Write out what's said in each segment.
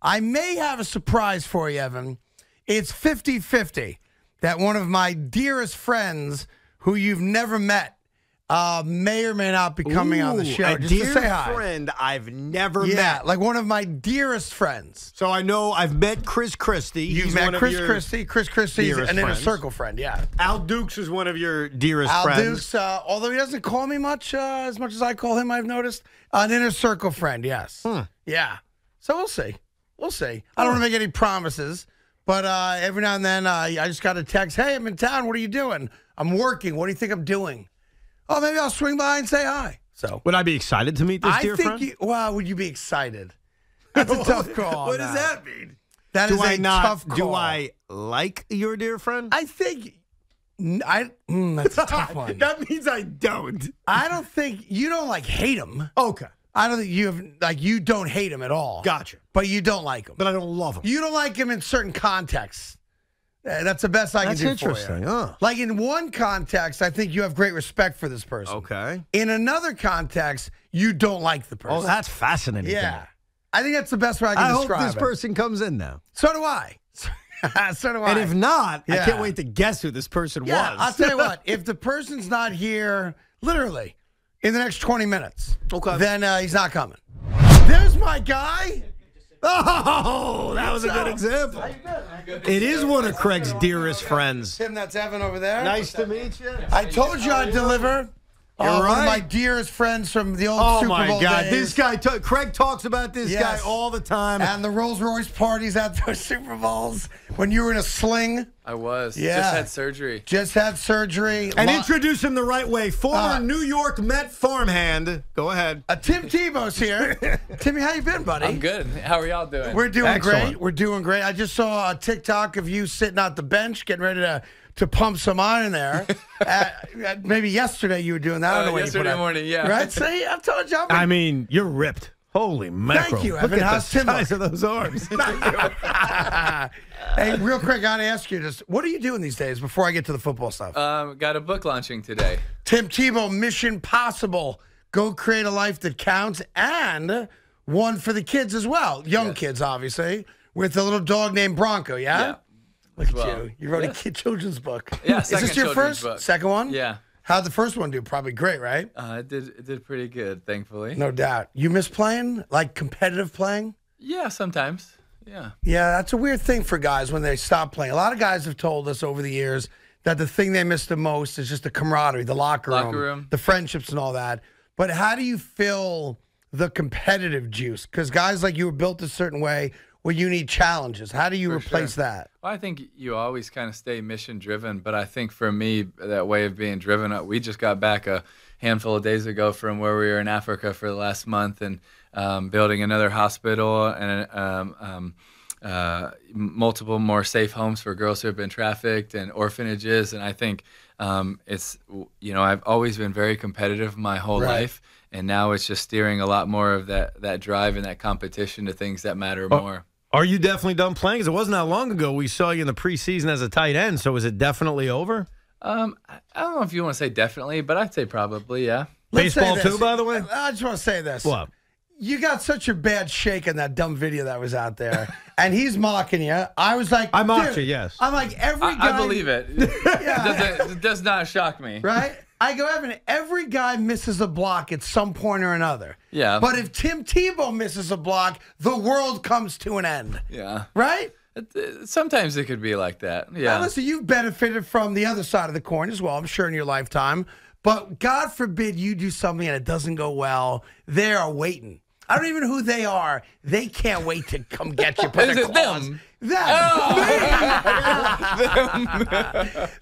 I may have a surprise for you, Evan. It's 50-50 that one of my dearest friends who you've never met may or may not be coming on the show. A just dear to say hi. friend I've never met. Yeah, like one of my dearest friends. So I know I've met Chris Christie. You've met Chris Christie. Chris Christie's an inner circle friend, yeah. Al Dukes is one of your dearest Al friends. Dukes, although he doesn't call me much as I call him, I've noticed. An inner circle friend, yes. Yeah. So we'll see. We'll see. I don't want to make any promises, but every now and then I just got a text, hey, I'm in town. What are you doing? I'm working. What do you think I'm doing? Oh, maybe I'll swing by and say hi. So would I be excited to meet this dear friend? Well, would you be excited? That's a tough call. What does that mean? That is a tough call. Do I like your dear friend? I think that's a tough one. That means I don't. I don't think you don't hate him. Okay. I don't think you don't hate him at all. Gotcha. But you don't like him. But I don't love him. You don't like him in certain contexts. That's the best I can do for you. That's interesting. Huh. Like in one context, I think you have great respect for this person. Okay. In another context, you don't like the person. Oh, that's fascinating. Yeah. I think that's the best way I can describe it. I hope this person comes in now. So do I. So do I. And if not, I can't wait to guess who this person was. I'll tell you what. If the person's not here, literally, in the next 20 minutes, then he's not coming. There's my guy. Oh, that was a good example. It is one of Craig's dearest friends. Tim, that's Evan over there. Nice to meet you. I told you I'd deliver. One of my dearest friends from the old Super Bowl Oh, my God. days. This guy, Craig talks about this guy all the time. And the Rolls-Royce parties at those Super Bowls when you were in a sling. I was. Yeah. Just had surgery. Just had surgery. And introduce him the right way. Former New York Met farmhand. Go ahead. Tim Tebow's here. Timmy, how you been, buddy? I'm good. How are y'all doing? We're doing great. We're doing great. I just saw a TikTok of you sitting on the bench getting ready to pump some iron there. Maybe yesterday you were doing that. I don't know when yesterday morning, yeah. Right? See, I've told you. I mean, you're ripped. Holy mackerel. Thank you, Look Evan. at How's the Tim size of those arms. Hey, real quick, I got to ask you this. What are you doing these days before I get to the football stuff? Got a book launching today. Tim Tebow, Mission Possible. Go create a life that counts, and one for the kids as well. Young kids, obviously, with a little dog named Bronco, yeah? Look at you. You wrote a children's book. Yeah, Is this your first? book. Second one? Yeah. How'd the first one do? Probably great, right? It did pretty good, thankfully. No doubt. You miss playing? Like competitive playing? Yeah, sometimes. Yeah. Yeah, that's a weird thing for guys when they stop playing. A lot of guys have told us over the years that the thing they miss the most is just the camaraderie, the locker room, the friendships and all that. But how do you fill the competitive juice? Because guys like you were built a certain way where you need challenges. How do you replace that? Well, I think you always kind of stay mission-driven, but I think for me, that way of being driven, we just got back a handful of days ago from where we were in Africa for the last month and building another hospital and multiple more safe homes for girls who have been trafficked and orphanages. And I think it's, I've always been very competitive my whole life, and now it's just steering a lot more of that drive and that competition to things that matter more. Are you definitely done playing? Because it wasn't that long ago we saw you in the preseason as a tight end. So is it definitely over? I don't know if you want to say definitely, but I'd say probably, yeah. Baseball too, by the way? I just want to say this. What? You got such a bad shake in that dumb video that was out there, and he's mocking you. I was like, I mocked you, yes. I'm like, every guy. I believe it. It does not shock me. Right? I go, Evan, every guy misses a block at some point or another. Yeah. But if Tim Tebow misses a block, the world comes to an end. Yeah. Right? Sometimes it could be like that. Yeah. Now, listen, you've benefited from the other side of the coin as well, I'm sure, in your lifetime. But God forbid you do something and it doesn't go well. They are waiting. I don't even know who they are. They can't wait to come get you. Is it them? Them. Oh.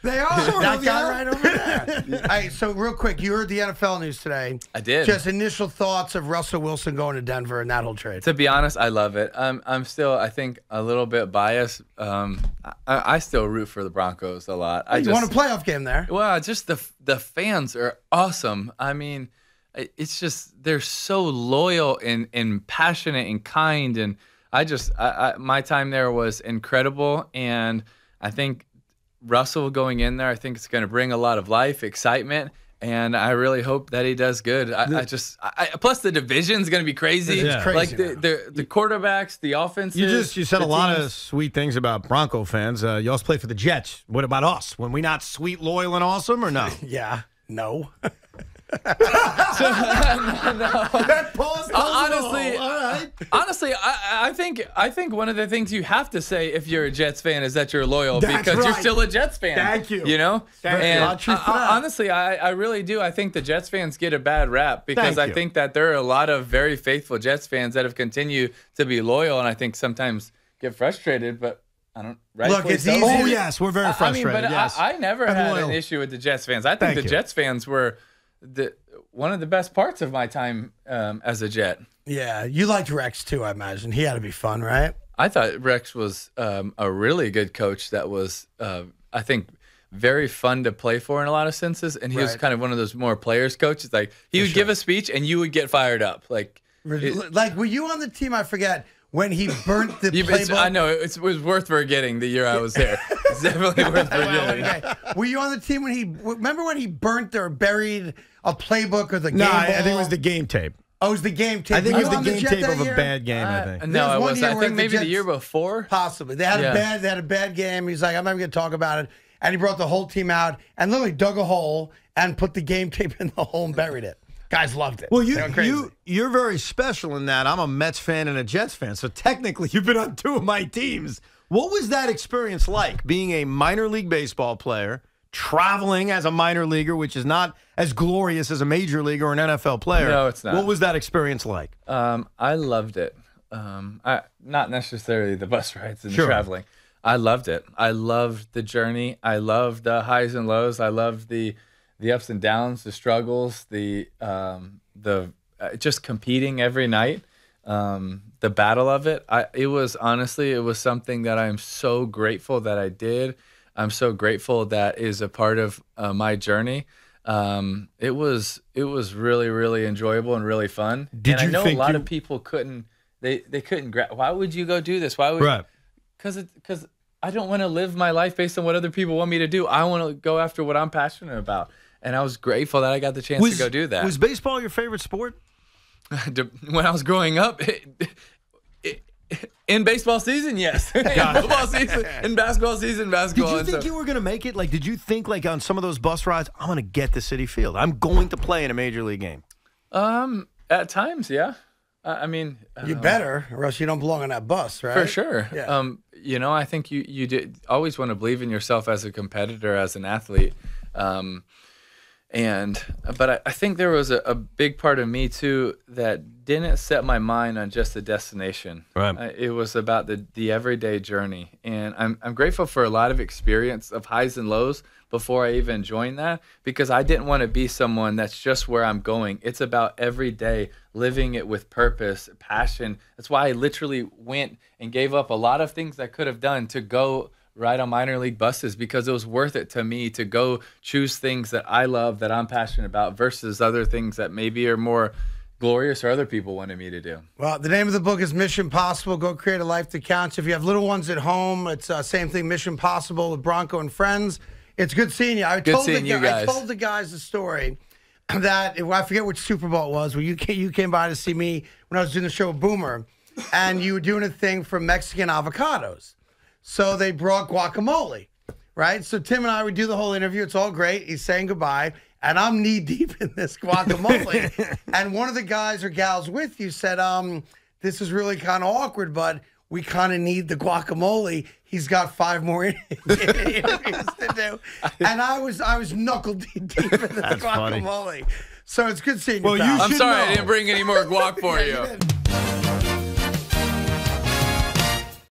They are. That guy right over there. Hey, so real quick, you heard the NFL news today. I did. Just initial thoughts of Russell Wilson going to Denver and that whole trade. To be honest, I love it. I'm still, I think, a little bit biased. I still root for the Broncos a lot. You want a playoff game there? Well, just the fans are awesome. I mean, it's just they're so loyal and passionate and kind, and my time there was incredible, and I think Russell going in there, I think it's going to bring a lot of life, excitement, And I really hope that he does good. Plus the division's going to be crazy. It's crazy, like the quarterbacks, the offenses. You said a lot of sweet things about Bronco fans. You also play for the Jets. What about us? When we not sweet, loyal, and awesome, or no? Yeah. No. That pause. Honestly, I think one of the things you have to say if you're a Jets fan is that you're loyal That's because you're right. still a Jets fan. Thank you. You know? Thank you. And Truth to that. honestly, I really do. I think the Jets fans get a bad rap because Thank you. I think that there are a lot of very faithful Jets fans that have continued to be loyal, and I think sometimes get frustrated, but I don't. Look, it's so. easy. Oh, yes, we're very frustrated. I mean, but yes. I never I'm had loyal. an issue with the Jets fans. I think Thank the you. Jets fans were one of the best parts of my time as a Jet. Yeah, you liked Rex too, I imagine. He had to be fun, right? I thought Rex was a really good coach that was, I think, very fun to play for in a lot of senses. And he was kind of one of those more players coaches. Like, he would give a speech and you would get fired up. Like, were you on the team? I forget when he burnt the playbook. I know it was worth forgetting the year I was there. It's definitely worth forgetting. Okay. Were you on the team when he burnt or buried a playbook or the game No, ball? I think it was the game tape. Oh, it was the game tape. I think it was Were the you on game Jet tape that of a year? bad game, I think. No, I There was one was. year I where think the maybe the Jets- year before. Possibly. They had a bad game. He's like, I'm not even going to talk about it. And he brought the whole team out and literally dug a hole and put the game tape in the hole and buried it. Guys loved it. Well, They went crazy. you're very special in that I'm a Mets fan and a Jets fan. So technically, you've been on two of my teams. What was that experience like, being a minor league baseball player, traveling as a minor leaguer, which is not as glorious as a major league or an NFL player? No, it's not. What was that experience like? I loved it. Not necessarily the bus rides and the Sure. traveling. I loved it. I loved the journey. I loved the highs and lows. I loved the ups and downs, the struggles, the just competing every night, the battle of it. It was something that I am so grateful that I did. I'm so grateful that is a part of my journey. It was really, really enjoyable and really fun. Did and you I know think a lot you- of people couldn't. They couldn't grab. Why would you go do this? Why would? Right. Because I don't want to live my life based on what other people want me to do. I want to go after what I'm passionate about. And I was grateful that I got the chance to go do that. Was baseball your favorite sport? When I was growing up, in baseball season, yes. In football season, in basketball season, basketball. Did you think you were going to make it? Like, did you think, like, on some of those bus rides, I'm going to get to Citi Field. I'm going to play in a major league game. At times, yeah. I mean, You better, or else you don't belong on that bus, right? for sure. Yeah. I think you did always want to believe in yourself as a competitor, as an athlete. But I think there was a big part of me too that didn't set my mind on just the destination. Right. It was about the everyday journey, and I'm grateful for a lot of experience of highs and lows before I even joined that, because I didn't want to be someone that's just where I'm going. It's about every day living it with purpose, passion. That's why I literally went and gave up a lot of things I could have done to go ride on minor league buses, because it was worth it to me to go choose things that I love, that I'm passionate about, versus other things that maybe are more glorious or other people wanted me to do. Well, the name of the book is Mission Possible. Go create a life that counts. If you have little ones at home, it's same thing, Mission Possible with Bronco and friends. It's good seeing you. I told the guys the story that, I forget which Super Bowl it was, where you came by to see me when I was doing the show with Boomer, and you were doing a thing for Mexican avocados. So they brought guacamole, right? So Tim and I would do the whole interview. It's all great. He's saying goodbye, and I'm knee deep in this guacamole. And one of the guys or gals with you said, this is really kind of awkward, but we kind of need the guacamole. He's got 5 more interviews to do. And I was knuckle deep in this guacamole. Funny. So it's good seeing you. Well, pal. I'm sorry I didn't bring any more guac for you.